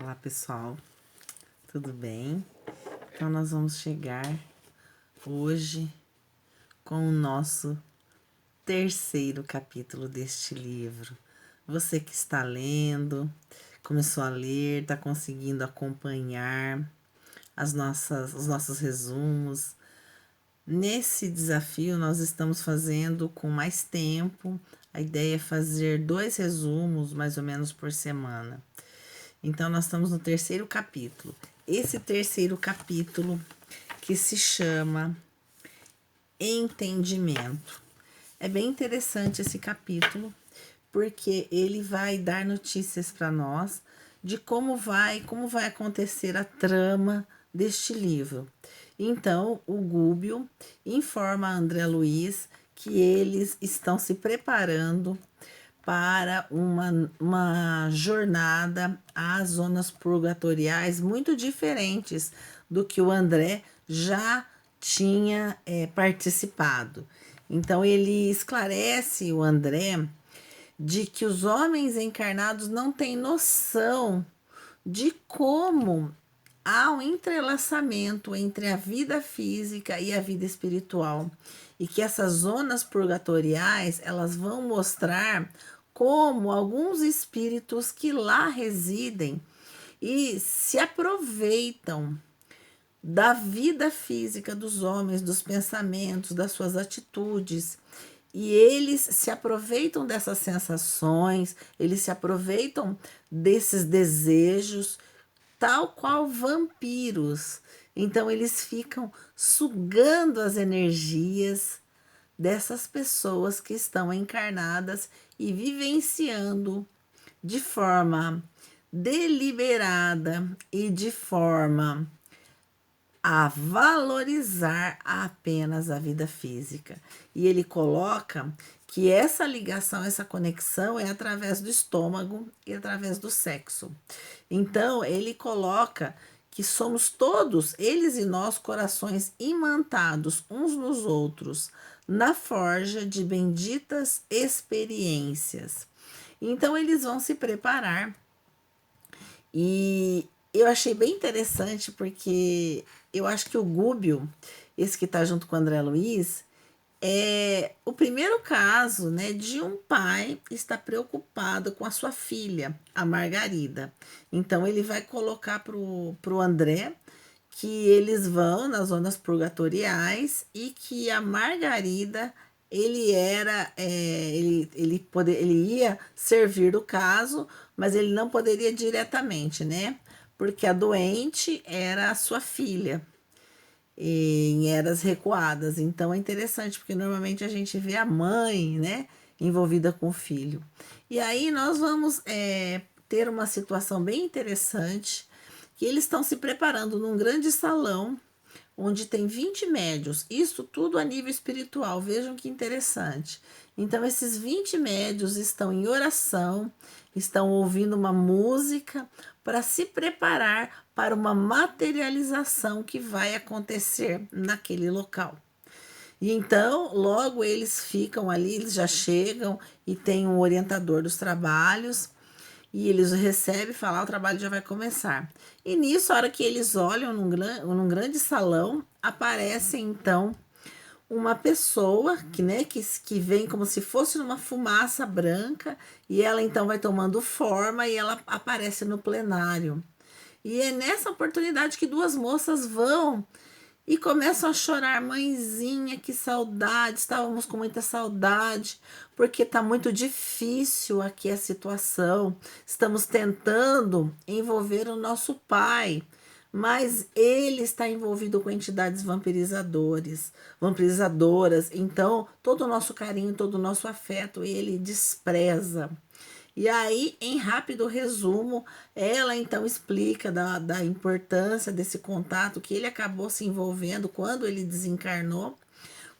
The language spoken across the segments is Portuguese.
Olá pessoal, tudo bem? Então nós vamos chegar hoje com o nosso terceiro capítulo deste livro. Você que está lendo, começou a ler, está conseguindo acompanhar os nossos resumos. Nesse desafio nós estamos fazendo com mais tempo. A ideia é fazer 2 resumos mais ou menos por semana. Então, nós estamos no terceiro capítulo. Esse terceiro capítulo que se chama Entendimento. É bem interessante esse capítulo, porque ele vai dar notícias para nós de como vai acontecer a trama deste livro. Então, o Gúbio informa a André Luiz que eles estão se preparando para uma jornada às zonas purgatoriais muito diferentes do que o André já tinha participado. Então, ele esclarece o André de que os homens encarnados não têm noção de como há um entrelaçamento entre a vida física e a vida espiritual, e que essas zonas purgatoriais elas vão mostrar como alguns espíritos que lá residem e se aproveitam da vida física dos homens, dos pensamentos, das suas atitudes. E eles se aproveitam dessas sensações, eles se aproveitam desses desejos, tal qual vampiros. Então, eles ficam sugando as energias dessas pessoas que estão encarnadas e vivenciando de forma deliberada e de forma a valorizar apenas a vida física. E ele coloca que essa ligação, essa conexão é através do estômago e através do sexo. Então, ele coloca que somos todos, eles e nós, corações imantados uns nos outros, na forja de benditas experiências. Então, eles vão se preparar. E eu achei bem interessante porque eu acho que o Gúbio, esse que está junto com o André Luiz, é o primeiro caso, né, de um pai estar preocupado com a sua filha, a Margarida. Então ele vai colocar pro André que eles vão nas zonas purgatoriais e que a Margarida ele ia servir o caso, mas ele não poderia diretamente, né? Porque a doente era a sua filha em eras recuadas. Então é interessante, porque normalmente a gente vê a mãe, né, envolvida com o filho. E aí nós vamos ter uma situação bem interessante, que eles estão se preparando num grande salão, onde tem 20 médios, isso tudo a nível espiritual, vejam que interessante. Então, esses 20 médios estão em oração, estão ouvindo uma música para se preparar para uma materialização que vai acontecer naquele local. E então, logo eles ficam ali, eles já chegam e tem um orientador dos trabalhos, e eles recebem e falam, o trabalho já vai começar. E nisso, a hora que eles olham num grande salão, aparece então uma pessoa que vem como se fosse numa fumaça branca, e ela então vai tomando forma e ela aparece no plenário. E é nessa oportunidade que duas moças vão e começam a chorar, mãezinha, que saudade, estávamos com muita saudade, porque está muito difícil aqui a situação. Estamos tentando envolver o nosso pai, mas ele está envolvido com entidades vampirizadoras, então todo o nosso carinho, todo o nosso afeto ele despreza. E aí, em rápido resumo, ela então explica da importância desse contato que ele acabou se envolvendo quando ele desencarnou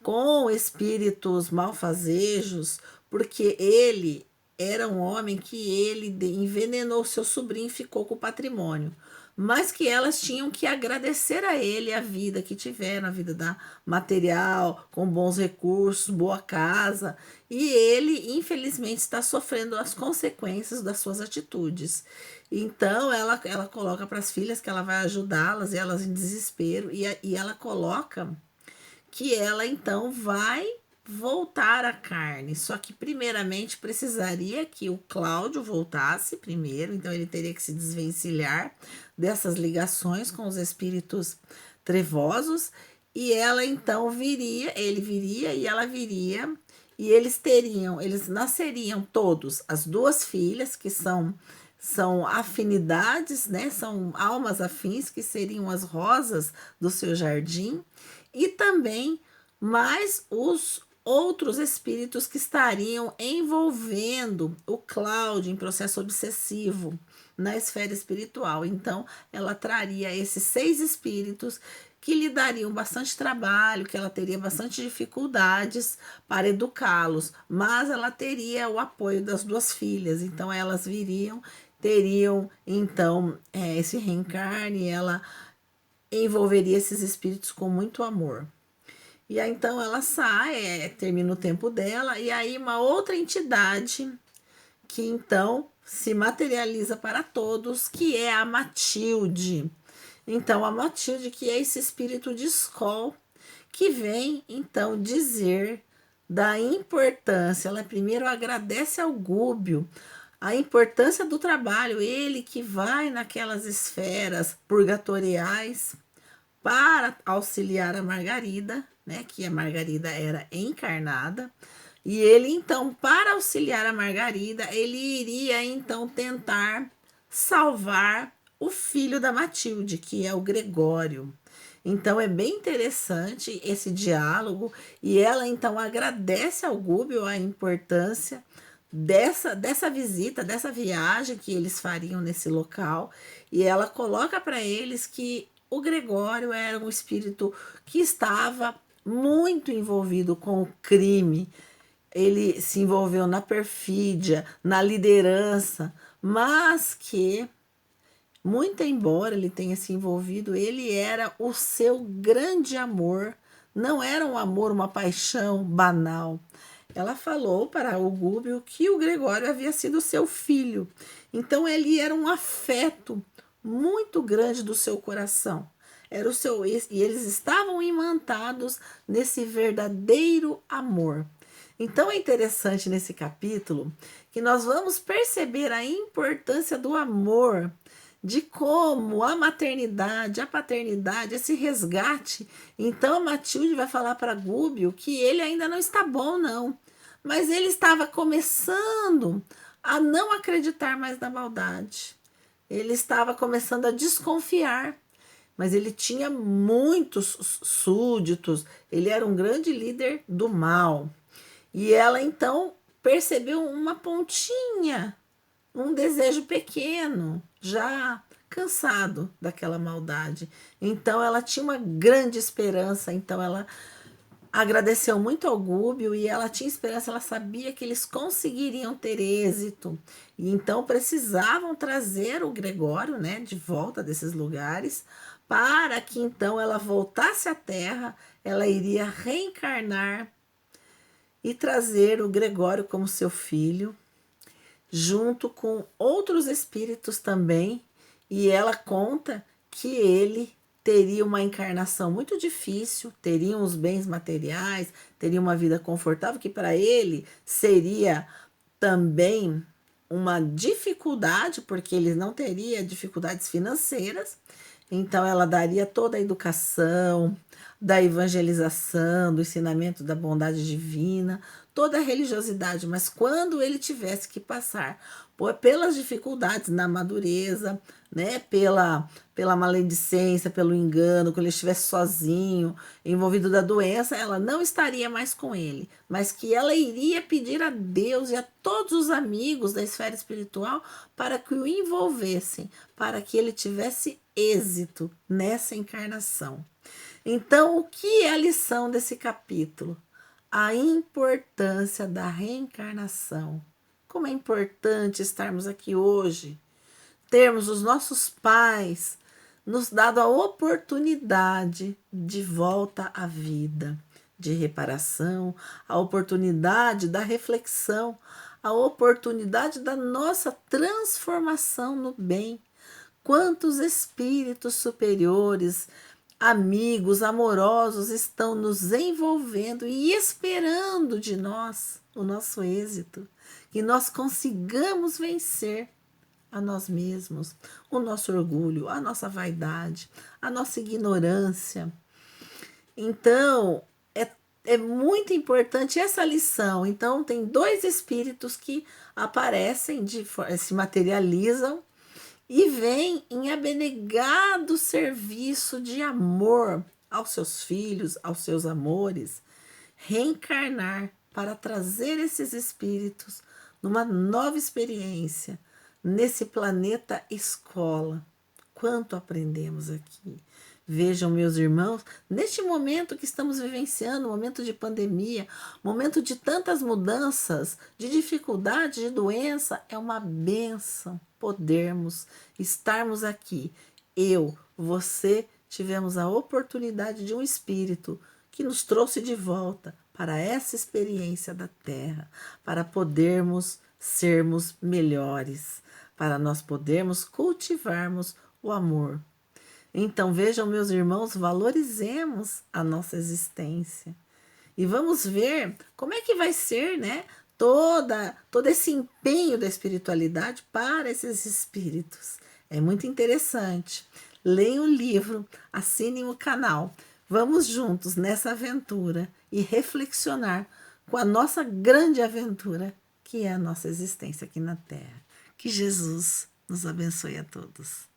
com espíritos malfazejos, porque ele era um homem que ele envenenou seu sobrinho e ficou com o patrimônio. Mas que elas tinham que agradecer a ele a vida que tiveram, a vida da material, com bons recursos, boa casa. E ele, infelizmente, está sofrendo as consequências das suas atitudes. Então, ela coloca para as filhas que ela vai ajudá-las, e elas em desespero, e ela coloca que ela então vai voltar à carne. Só que primeiramente precisaria que o Cláudio voltasse primeiro, então ele teria que se desvencilhar dessas ligações com os espíritos trevosos, e ela então viria, ele viria e ela viria, e eles nasceriam todos, as duas filhas, que são afinidades, né? São almas afins, que seriam as rosas do seu jardim, e também mais os outros espíritos que estariam envolvendo o Cláudio em processo obsessivo na esfera espiritual. Então, ela traria esses 6 espíritos que lhe dariam bastante trabalho, que ela teria bastante dificuldades para educá-los, mas ela teria o apoio das duas filhas. Então, elas viriam, teriam então esse reencarne, ela envolveria esses espíritos com muito amor. E aí então ela sai, termina o tempo dela, e aí uma outra entidade que então se materializa para todos, que é a Matilde. Então a Matilde, que é esse espírito de Skol, que vem então dizer da importância. Ela primeiro agradece ao Gúbio a importância do trabalho, ele que vai naquelas esferas purgatoriais para auxiliar a Margarida, né, que a Margarida era encarnada, e ele então, para auxiliar a Margarida, ele iria então tentar salvar o filho da Matilde, que é o Gregório. Então é bem interessante esse diálogo, e ela então agradece ao Gúbio a importância dessa visita, dessa viagem que eles fariam nesse local, e ela coloca para eles que o Gregório era um espírito que estava muito envolvido com o crime. Ele se envolveu na perfídia, na liderança, mas que, muito embora ele tenha se envolvido, ele era o seu grande amor. Não era um amor, uma paixão banal. Ela falou para o Gúbio que o Gregório havia sido seu filho. Então ele era um afeto muito grande do seu coração. Era o seu, e eles estavam imantados nesse verdadeiro amor. Então é interessante nesse capítulo que nós vamos perceber a importância do amor, de como a maternidade, a paternidade, esse resgate. Então a Matilde vai falar para Gúbio que ele ainda não está bom, não. Mas ele estava começando a não acreditar mais na maldade. Ele estava começando a desconfiar. Mas ele tinha muitos súditos, ele era um grande líder do mal. E ela então percebeu uma pontinha, um desejo pequeno, já cansado daquela maldade. Então ela tinha uma grande esperança, então ela agradeceu muito ao Gúbio, e ela tinha esperança, ela sabia que eles conseguiriam ter êxito. E então precisavam trazer o Gregório, né, de volta desses lugares, para que então ela voltasse à Terra, ela iria reencarnar e trazer o Gregório como seu filho, junto com outros espíritos também, e ela conta que ele teria uma encarnação muito difícil, teria os bens materiais, teria uma vida confortável, que para ele seria também uma dificuldade, porque ele não teria dificuldades financeiras. Então ela daria toda a educação, da evangelização, do ensinamento da bondade divina, toda a religiosidade, mas quando ele tivesse que passar pelas dificuldades na madureza, né, pela maledicência, pelo engano, quando ele estivesse sozinho, envolvido da doença, ela não estaria mais com ele, mas que ela iria pedir a Deus e a todos os amigos da esfera espiritual para que o envolvessem, para que ele tivesse êxito nessa encarnação. Então, o que é a lição desse capítulo? A importância da reencarnação Como é importante estarmos aqui hoje, termos os nossos pais nos dado a oportunidade de volta à vida, de reparação, a oportunidade da reflexão, a oportunidade da nossa transformação no bem. Quantos espíritos superiores, amigos, amorosos estão nos envolvendo e esperando de nós o nosso êxito, que nós consigamos vencer a nós mesmos, o nosso orgulho, a nossa vaidade, a nossa ignorância. Então, é muito importante essa lição. Então, tem dois espíritos que aparecem, se materializam e vêm em abnegado serviço de amor aos seus filhos, aos seus amores, reencarnar para trazer esses espíritos numa nova experiência, nesse planeta escola. Quanto aprendemos aqui. Vejam, meus irmãos, neste momento que estamos vivenciando, momento de pandemia, momento de tantas mudanças, de dificuldade, de doença, é uma bênção podermos estarmos aqui. Eu, você, tivemos a oportunidade de um espírito que nos trouxe de volta para essa experiência da Terra, para podermos sermos melhores, para nós podermos cultivarmos o amor. Então, vejam, meus irmãos, valorizemos a nossa existência. E vamos ver como é que vai ser, né? Todo esse empenho da espiritualidade para esses espíritos. É muito interessante. Leiam o livro, assinem o canal. Vamos juntos nessa aventura e reflexionar com a nossa grande aventura, que é a nossa existência aqui na Terra. Que Jesus nos abençoe a todos.